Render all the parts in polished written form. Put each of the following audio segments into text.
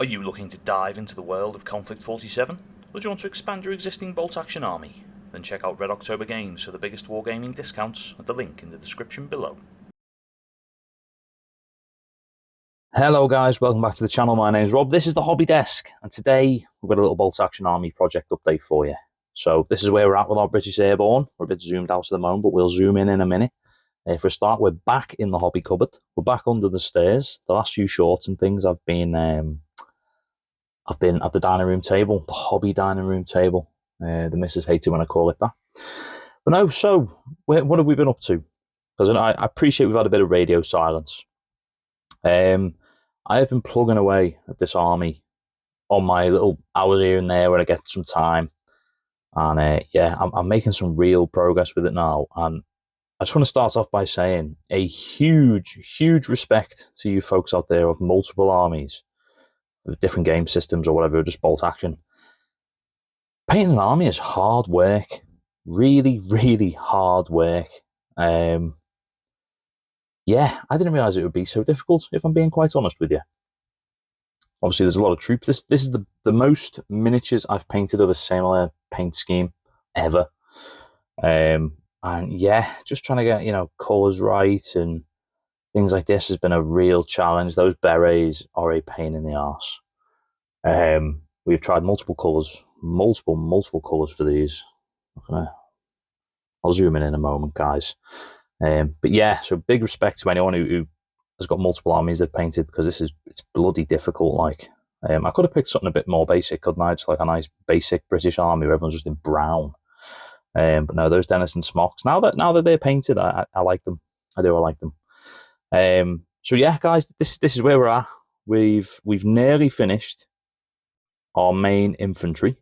Are you looking to dive into the world of Conflict 47? Or do you want to expand your existing bolt-action army? Then check out Red October Games for the biggest wargaming discounts at the link in the description below. Hello guys, welcome back to the channel. My name's Rob, this is the Hobby Desk, and today we've got a little bolt-action army project update for you. So this is where we're at with our British Airborne. We're a bit zoomed out at the moment, but we'll zoom in a minute. For a start, we're back in the hobby cupboard. We're back under the stairs. The last few shorts and things I've been at the dining room table, the hobby dining room table. The missus hates it when I call it that. But no, so what have we been up to? Because I appreciate we've had a bit of radio silence. I have been plugging away at this army on my little hours here and there when I get some time. And yeah, I'm making some real progress with it now. And I just want to start off by saying a huge respect to you folks out there of multiple armies, with different game systems or whatever, just bolt action. Painting an army is hard work. Really hard work. Yeah, I didn't realise it would be so difficult, if I'm being quite honest with you. Obviously, there's a lot of troops. This is the most miniatures I've painted of a similar paint scheme ever. And yeah, just trying to get, colours right and things like this has been a real challenge. Those berets are a pain in the arse. We've tried multiple colours for these. I'll zoom in a moment, guys. But yeah, so big respect to anyone who has got multiple armies they've painted, because it's bloody difficult. Like, I could have picked something a bit more basic, couldn't I? Just like a nice basic British army where everyone's just in brown. But no, those Dennison smocks, now that they're painted, I like them. I like them. So yeah, guys, this is where we're at. We've nearly finished our main infantry,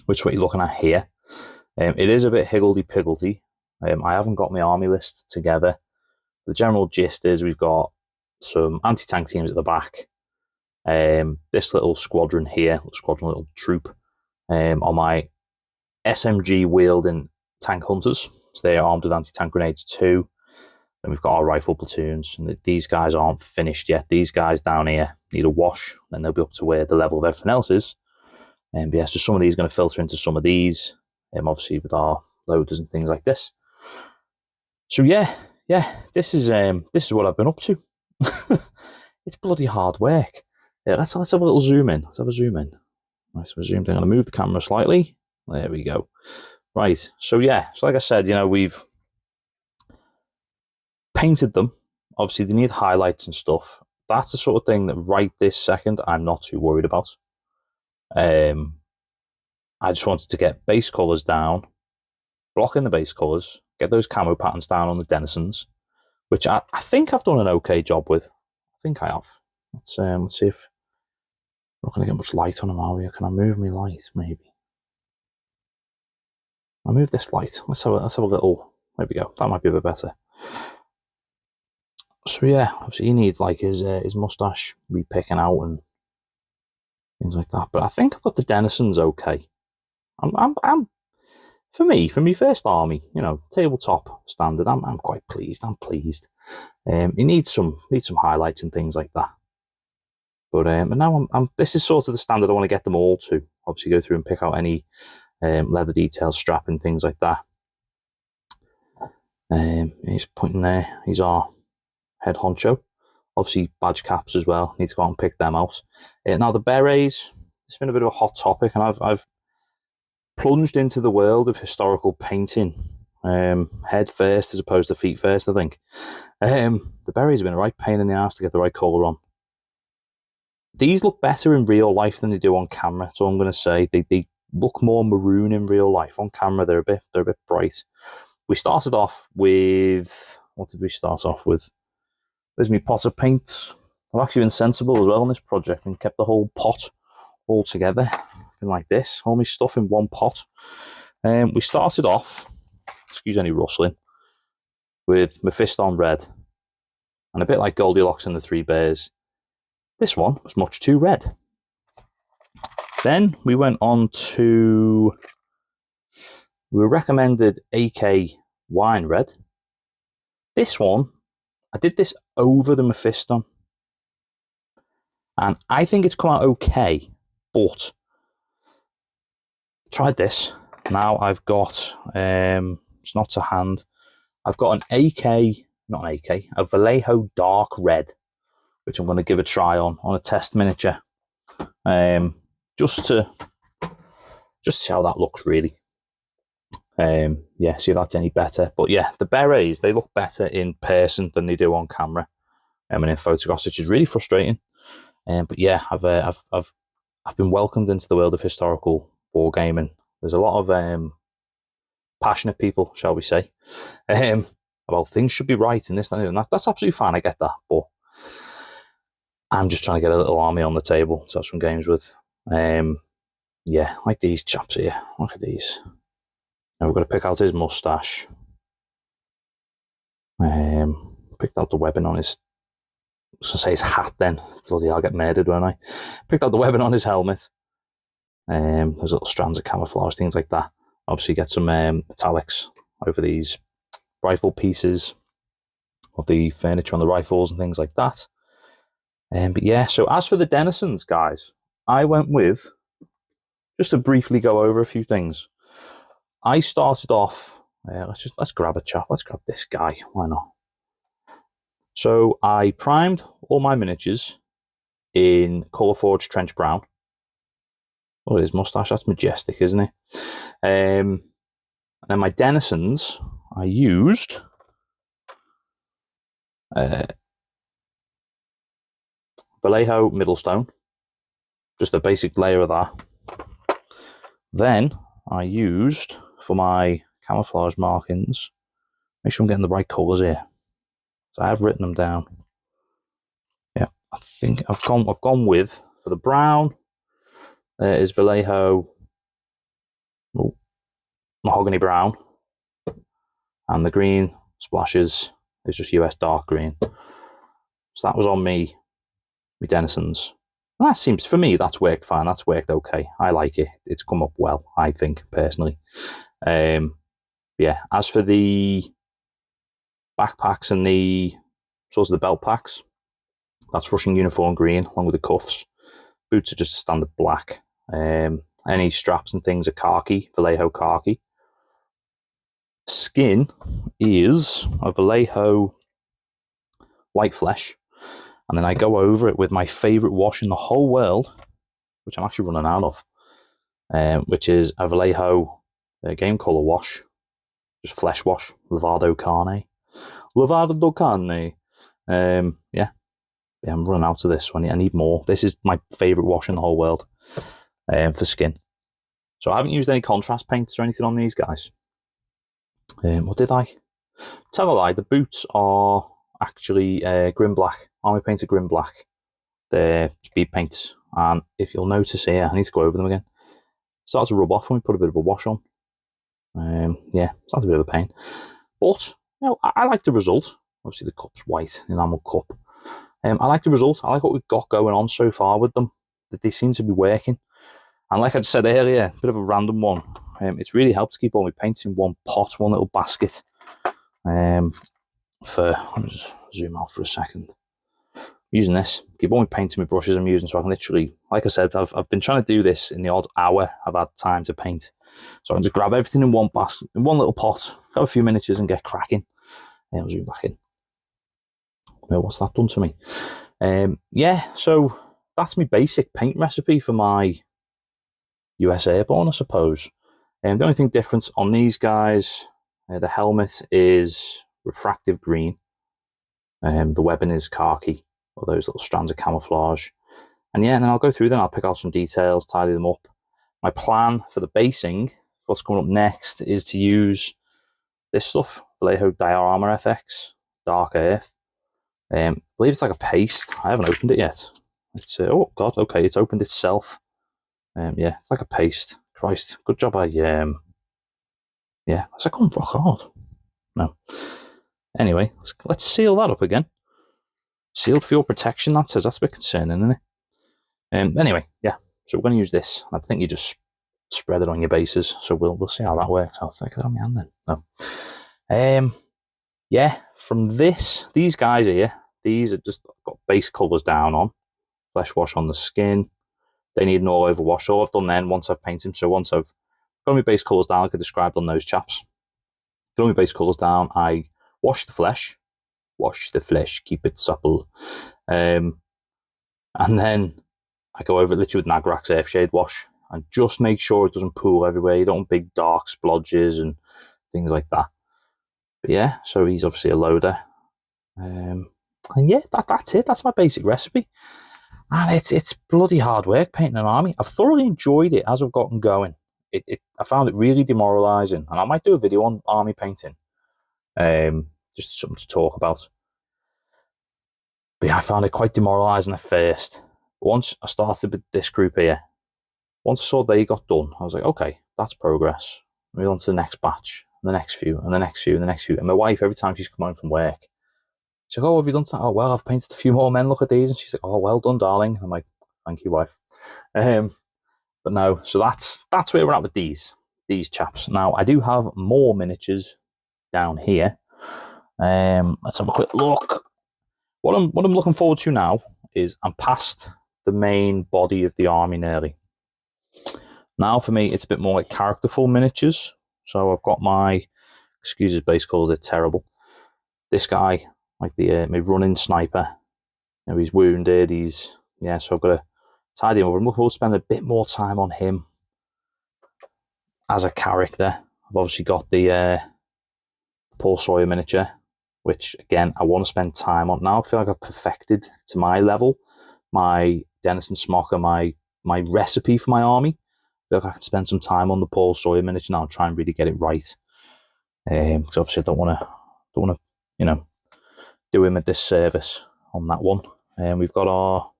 which is what you're looking at here. It is a bit higgledy-piggledy. I haven't got my army list together. The general gist is we've got some anti-tank teams at the back. This little squadron here, little troop, are my SMG wielding tank hunters. So they are armed with anti-tank grenades too. Then we've got our rifle platoons, and these guys aren't finished yet. These guys down here need a wash, then they'll be up to where the level of everything else is. But yeah, so some of these are going to filter into some of these, obviously with our loaders and things like this. So yeah, this is what I've been up to. It's bloody hard work. Yeah, let's have a little zoom in. Let's have a zoom in. Nice, we're zoomed in. I'm going to move the camera slightly. There we go. Right. So yeah. So like I said, we've painted them. Obviously, they need highlights and stuff. That's the sort of thing that right this second I'm not too worried about. I just wanted to get base colours down, block in the base colours, get those camo patterns down on the Dennisons, which I think I've done an okay job with. I think I have. Let's see if we're not going to get much light on them, are we? Can I move my light, maybe? I'll move this light. Let's have a little. There we go. That might be a bit better. So yeah, obviously he needs like his mustache repicking out and things like that. But I think I've got the Dennisons okay. I'm for me first army, tabletop standard. I'm quite pleased. I'm pleased. He needs some highlights and things like that. But now this is sort of the standard I want to get them all to. Obviously go through and pick out any leather details, strap and things like that. He's pointing there. He's our head honcho. Obviously badge caps as well. Need to go and pick them out. Now the berets, it's been a bit of a hot topic, and I've plunged into the world of historical painting, head first as opposed to feet first, I think. The berets have been a right pain in the ass to get the right colour on. These look better in real life than they do on camera, that's all I'm going to say. They look more maroon in real life. On camera, they're a bit bright. We started off with, what did we start off with? There's my pot of paint. I've actually been sensible as well on this project and kept the whole pot all together, like this, all my stuff in one pot. We started off, excuse any rustling, with Mephiston red, and a bit like Goldilocks and the Three Bears, this one was much too red. Then we went on to, we recommended AK wine red. This one, I did this over the Mephiston. And I think it's come out okay, but tried this. Now I've got, it's not to hand, I've got an a Vallejo Dark Red, which I'm going to give a try on a test miniature, just to see how that looks, really. Yeah, see if that's any better. But yeah, the berets, they look better in person than they do on camera, and in photographs, which is really frustrating. But yeah, I've been welcomed into the world of historical wargaming. There's a lot of passionate people, shall we say, about things should be right in this and that. That's absolutely fine. I get that, but I'm just trying to get a little army on the table to have some games with. Yeah, like these chaps here. Look at these. Now we've got to pick out his moustache. Picked out the webbing on his. I was going to say his hat then. Bloody hell, I'll get murdered, won't I? Picked out the webbing on his helmet. There's little strands of camouflage, things like that. Obviously get some metallics over these rifle pieces of the furniture on the rifles and things like that. But yeah, so as for the Dennisons, guys, I went with, just to briefly go over a few things. I started off, let's grab a chap. Let's grab this guy. Why not? So I primed all my miniatures in Colour Forged Trench Brown. Oh, his moustache, that's majestic, isn't it? And then my Dennisons, I used Vallejo Middlestone, just a basic layer of that. Then I used, for my camouflage markings, make sure I'm getting the right colours here. So I have written them down. Yeah, I think I've gone with, for the brown, is Vallejo Mahogany Brown, and the green splashes is just US Dark Green. So that was on me Dennisons. And that seems, for me, that's worked fine. That's worked okay. I like it. It's come up well, I think, personally. Yeah, as for the backpacks and the sorts of the belt packs, that's Russian uniform green along with the cuffs. Boots are just standard black. Any straps and things are khaki, Vallejo khaki. Skin is a Vallejo white flesh, and then I go over it with my favourite wash in the whole world, which I'm actually running out of, which is a Vallejo game colour wash, just flesh wash, Lavado Carne. Yeah, I'm running out of this one. I need more. This is my favourite wash in the whole world for skin. So I haven't used any contrast paints or anything on these guys. Or did I? Tell a lie, the boots are actually Grim Black, Army Painted Grim Black. They're speed paints. And if you'll notice here, I need to go over them again. Starts to rub off when we put a bit of a wash on. Yeah, it's a bit of a pain. But, you know, I like the result. Obviously the cup's white, the enamel cup. I like the result. I like what we've got going on so far with them. That they seem to be working. And like I said earlier, a bit of a random one. It's really helped to keep all my paints in one pot, one little basket. Let me just zoom out for a second. Using this, keep all my paints in my brushes I'm using, so I can literally, like I said, I've been trying to do this in the odd hour I've had time to paint. So I can just grab everything in one basket, in one little pot, have a few miniatures and get cracking. I'll zoom back in. Well, what's that done to me? Yeah, so that's my basic paint recipe for my US Airborne, I suppose. The only thing different on these guys, the helmet is refractive green. The webbing is khaki, or those little strands of camouflage. And yeah, and then I'll go through them, I'll pick out some details, tidy them up. My plan for the basing, what's coming up next, is to use this stuff, Vallejo Diorama FX, Dark Earth. I believe it's like a paste. I haven't opened it yet. It's oh god, okay, it's opened itself. Yeah, it's like a paste. Christ, good job. Yeah, has that gone rock hard? No. Anyway, let's seal that up again. Sealed for your protection. That says, that's a bit concerning, isn't it? Anyway, yeah. So we're going to use this. I think you just spread it on your bases. So we'll see how that works. I'll take that on my hand then. No. Yeah. From these guys here, these are just got base colours down on. flesh wash on the skin. They need an all over wash. So all I've done then, once I've painted them, so once I've got my base colours down, like I described on those chaps, got my base colours down, I wash the flesh, keep it supple. And then I go over it literally with Nagrax Earthshade wash and just make sure it doesn't pool everywhere. You don't want big dark splodges and things like that. But yeah, so he's obviously a loader. And yeah, that's it. That's my basic recipe. And it's bloody hard work painting an army. I've thoroughly enjoyed it as I've gotten going. I found it really demoralising. And I might do a video on army painting. Just something to talk about. But yeah, I found it quite demoralising at first. Once I started with this group here, once I saw they got done, I was like, okay, that's progress. Move on to the next batch, and the next few, and the next few, and the next few. And my wife, every time she's come home from work, she's like, oh, have you done that? Oh, well, I've painted a few more men, look at these. And she's like, oh, well done, darling. I'm like, thank you, wife. But no, so that's where we're at with these chaps. Now, I do have more miniatures down here. Let's have a quick look. What I'm looking forward to now is I'm past the main body of the army nearly. Now for me, it's a bit more like characterful miniatures. So I've got my, excuse his base colours, they're terrible. This guy, like the my running sniper, you know, he's wounded. So I've got to tidy him up. I'm looking forward to spend a bit more time on him as a character. I've obviously got the Paul Sawyer miniature, which again I want to spend time on. Now I feel like I've perfected to my level my Dennison smock and my recipe for my army. I feel like I can spend some time on the Paul Sawyer miniature now and try and really get it right. Because obviously I don't want to, do him a disservice on that one. We've got our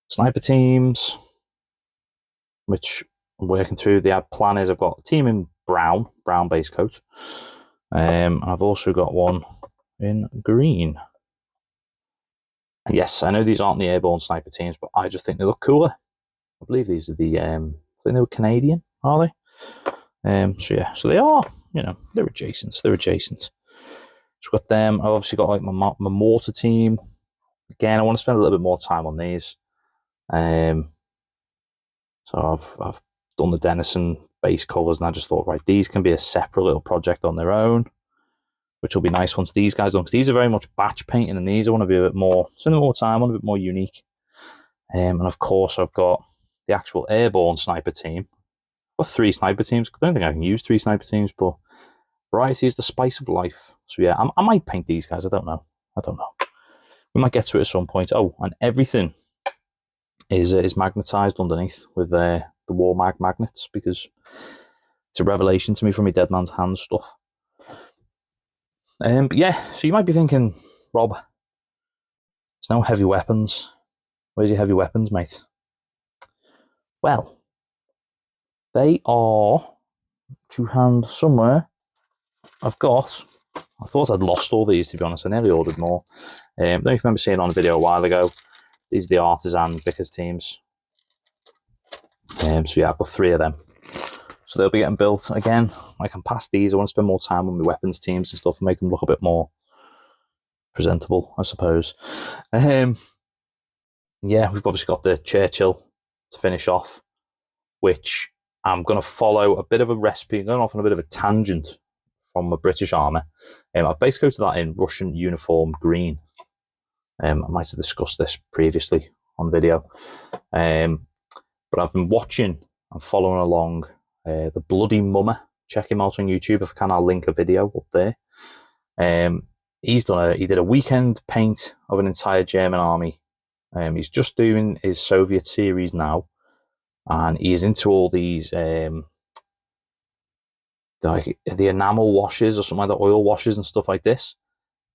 sniper teams, which I'm working through. The plan is I've got a team in brown base coat. And I've also got one in green. Yes, I know these aren't the airborne sniper teams, but I just think they look cooler. I believe these are I think they were Canadian, are they? So they are, they're adjacent. So we've got them. I've obviously got like my mortar team. Again, I want to spend a little bit more time on these. So I've done the Dennison base colours, and I just thought, right, these can be a separate little project on their own, which will be nice once these guys done, because these are very much batch painting, and these I want to be a bit more, spend more time, I want a bit more unique. And of course, I've got the actual airborne sniper team. I've got 3 sniper teams. I don't think I can use 3 sniper teams, but variety is the spice of life. So yeah, I might paint these guys. I don't know. We might get to it at some point. Oh, and everything is magnetized underneath with the war magnets, because it's a revelation to me from my dead man's hands stuff. But yeah, so you might be thinking, Rob, there's no heavy weapons. Where's your heavy weapons, mate? Well, they are to hand somewhere. I thought I'd lost all these, to be honest. I nearly ordered more. I don't know if you remember seeing on a video a while ago. These are the Artisan Vickers teams. So yeah, I've got 3 of them. So they'll be getting built. Again, I can pass these. I want to spend more time on my weapons teams and stuff and make them look a bit more presentable, I suppose. Yeah, we've obviously got the Churchill to finish off, which I'm going to follow a bit of a recipe, going off on a bit of a tangent from the British Army. I've basically got that in Russian uniform green. I might have discussed this previously on video. But I've been watching and following along the Bloody Mummer. Check him out on YouTube. If I can, I'll link a video up there. He did a weekend paint of an entire German army. He's just doing his Soviet series now, and he's into all these like the enamel washes or something like that, oil washes and stuff like this.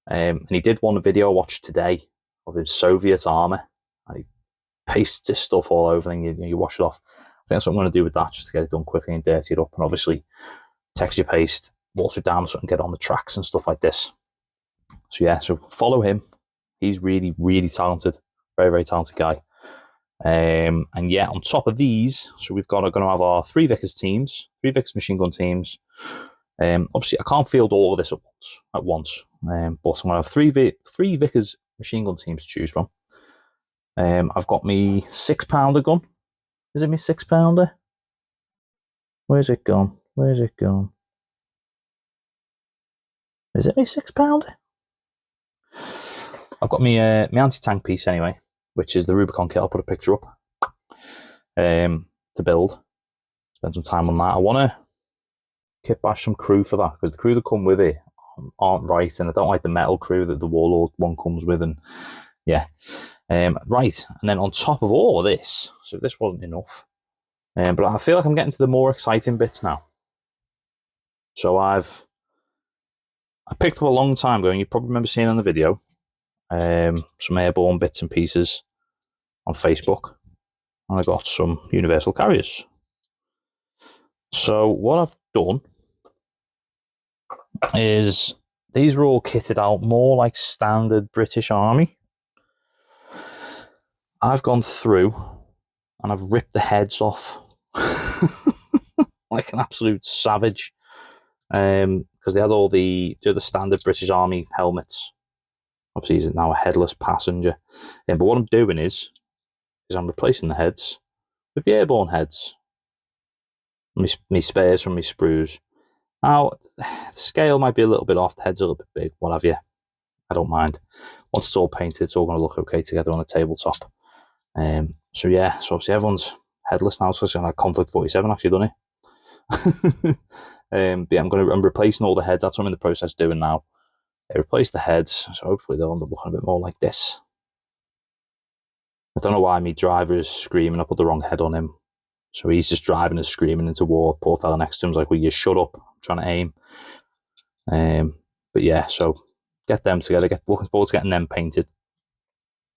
And he did one video I watched today of his Soviet armor, and he pastes his stuff all over and you wash it off. I think that's what I'm going to do with that, just to get it done quickly and dirty it up, and obviously texture paste, water it down so I can get on the tracks and stuff like this. So yeah, so follow him. He's really, really talented. Very, very talented guy. And yeah, on top of these, so we're going to have our 3 Vickers teams, 3 Vickers machine gun teams. Obviously, I can't field all of this at once, but I'm going to have 3 Vickers machine gun teams to choose from. I've got me £6 gun. Is it me £6? Where's it gone? Where's it gone? Is it me £6? I've got me my anti-tank piece anyway, which is the Rubicon kit. I'll put a picture up to build. Spend some time on that. I want to kit bash some crew for that, because the crew that come with it aren't right, and I don't like the metal crew that the Warlord one comes with, and yeah. Right, and then on top of all of this, so this wasn't enough, but I feel like I'm getting to the more exciting bits now. So I picked up a long time ago, and you probably remember seeing on the video, some airborne bits and pieces on Facebook, and I got some universal carriers. So what I've done is these were all kitted out more like standard British Army. I've gone through and I've ripped the heads off like an absolute savage, because they had all the standard British Army helmets. Obviously, he's now a headless passenger. But what I'm doing is I'm replacing the heads with the airborne heads. Me spares from me sprues. Now, the scale might be a little bit off, the head's a little bit big, what have you. I don't mind. Once it's all painted, it's all going to look okay together on the tabletop. So yeah, so obviously everyone's headless now, so it's going to Konflikt 47 actually, done it. But yeah, I'm replacing all the heads. That's what I'm in the process of doing now. I replace the heads, so hopefully they'll end up looking a bit more like this. I don't know why my driver is screaming. I put the wrong head on him. So he's just driving and screaming into war. Poor fella next to him's like, will you shut up? I'm trying to aim. But yeah, so get them together. Looking forward to getting them painted.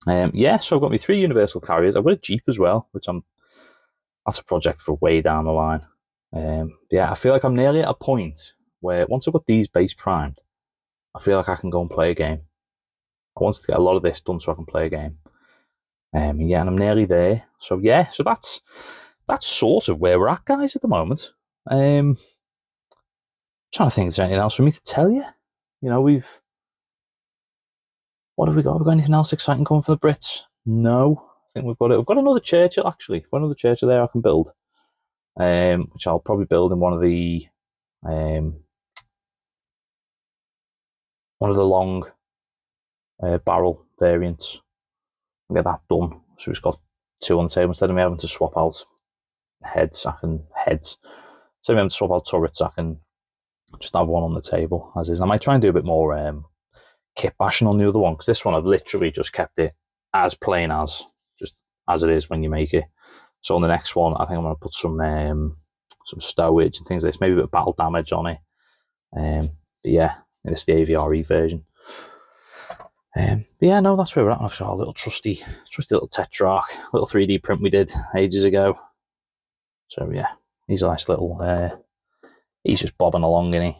Yeah, so I've got my 3 universal carriers. I've got a Jeep as well, which that's a project for way down the line. Yeah, I feel like I'm nearly at a point where once I've got these base primed, I feel like I can go and play a game. I wanted to get a lot of this done so I can play a game. Yeah, and I'm nearly there. So yeah, so that's sort of where we're at, guys, at the moment. Trying to think if there's anything else for me to tell you. You know, what have we got? Have we got anything else exciting coming for the Brits? No, I think we've got it. We've got another Churchill, actually. We've got another Churchill there I can build, which I'll probably build in one of the long barrel variants. I'll get that done. So we've got 2 on the table. Instead of me having to swap out heads. Instead of me having to swap out turrets, I can just have one on the table as is. And I might try and do a bit more kit bashing on the other one, because this one I've literally just kept it as plain as, just as it is when you make it. So on the next one, I think I'm going to put some stowage and things like this, maybe a bit of battle damage on it. But yeah, it's the AVRE version. But yeah, no, that's where we're at. I've got a little trusty little Tetrarch, little 3D print we did ages ago. So yeah, he's a nice little, he's just bobbing along, isn't he?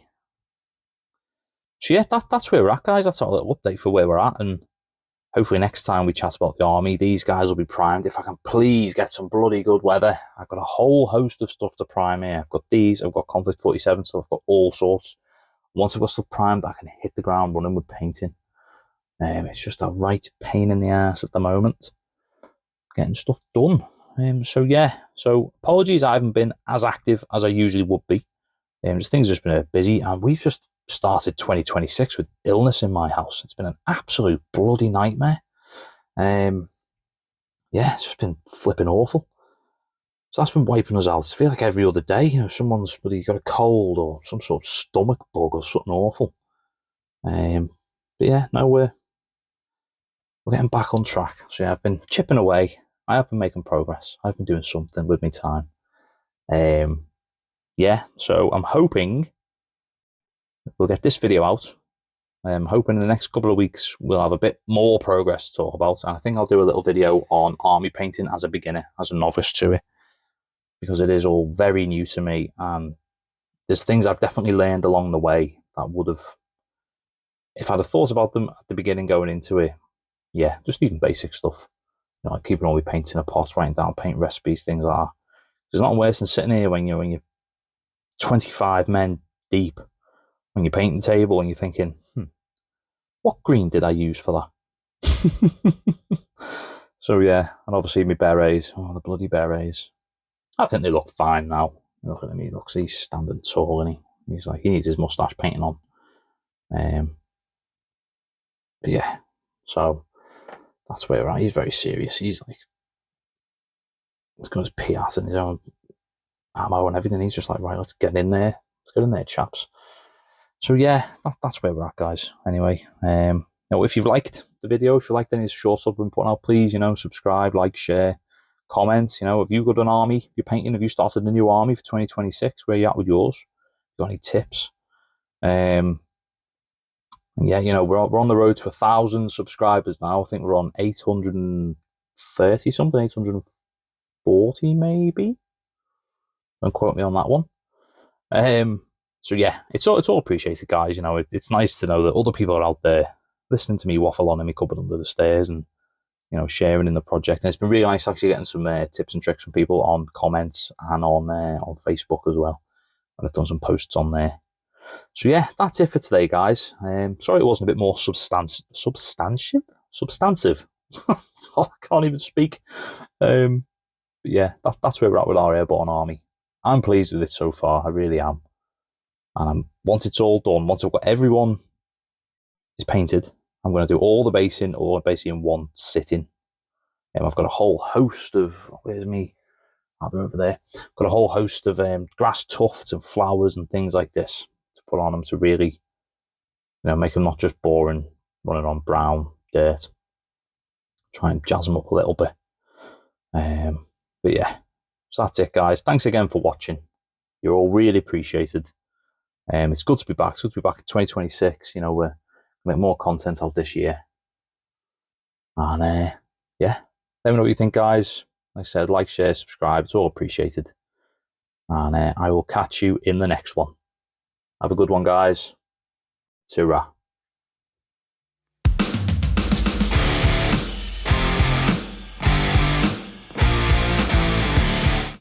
So yeah, that's where we're at, guys. That's our little update for where we're at, and hopefully next time we chat about the army, these guys will be primed. If I can please get some bloody good weather. I've got a whole host of stuff to prime here. I've got these, I've got Konflikt 47, so I've got all sorts. Once I've got stuff primed, I can hit the ground running with painting. It's just a right pain in the ass at the moment getting stuff done. So yeah, so apologies I haven't been as active as I usually would be. Things have just been a bit busy, and we've just started 2026 with illness in my house. It's been an absolute bloody nightmare. Yeah, it's just been flipping awful. So that's been wiping us out. I feel like every other day, someone's bloody got a cold or some sort of stomach bug or something awful. But yeah, no, we're getting back on track. So yeah, I've been chipping away. I have been making progress. I've been doing something with my time. Yeah, so I'm hoping we'll get this video out. I'm hoping in the next couple of weeks we'll have a bit more progress to talk about. And I think I'll do a little video on army painting as a beginner, as a novice to it, because it is all very new to me. And there's things I've definitely learned along the way that would have, if I'd have thought about them at the beginning going into it, yeah, just even basic stuff. Like keeping all my paints in a pot, writing down paint recipes, things like that. There's nothing worse than sitting here when you're 25 men deep on your painting table and you're thinking, what green did I use for that? So yeah, and obviously my berets. Oh, the bloody berets. I think they look fine now. Look at him, he's standing tall, and he's like, he needs his moustache painting on. But yeah, so that's where we're at. He's very serious. He's like, he's got his Piat and his own ammo and everything. He's just like, right, let's get in there. Let's get in there, chaps. So yeah, that's where we're at, guys. Anyway, if you've liked the video, if you liked any of the shorts I've been putting out, please, subscribe, like, share, comment. Have you got an army you're painting? Have you started a new army for 2026? Where you at with yours? Got any tips? And yeah, we're on the road to 1,000 subscribers now. I think we're on 830 something, 840 maybe. Don't quote me on that one. So yeah, it's all appreciated, guys. It's nice to know that other people are out there listening to me waffle on in my cupboard under the stairs and sharing in the project. And it's been really nice actually getting some tips and tricks from people on comments and on Facebook as well. And I've done some posts on there. So yeah, that's it for today, guys. Sorry it wasn't a bit more substantive. I can't even speak. But yeah, that's where we're at with our airborne army. I'm pleased with it so far. I really am. And once it's all done, once I've got everyone is painted, I'm going to do all the basing, or basically in one sitting. I've got a whole host of, where's me? Oh, they're over there. Got a whole host of grass tufts and flowers and things like this to put on them to really, make them not just boring, running on brown dirt. Try and jazz them up a little bit. But yeah, so that's it, guys. Thanks again for watching. You're all really appreciated. It's good to be back. It's good to be back in 2026. We're going to make more content out this year. And yeah, let me know what you think, guys. Like I said, like, share, subscribe. It's all appreciated. And I will catch you in the next one. Have a good one, guys. Ta-ra.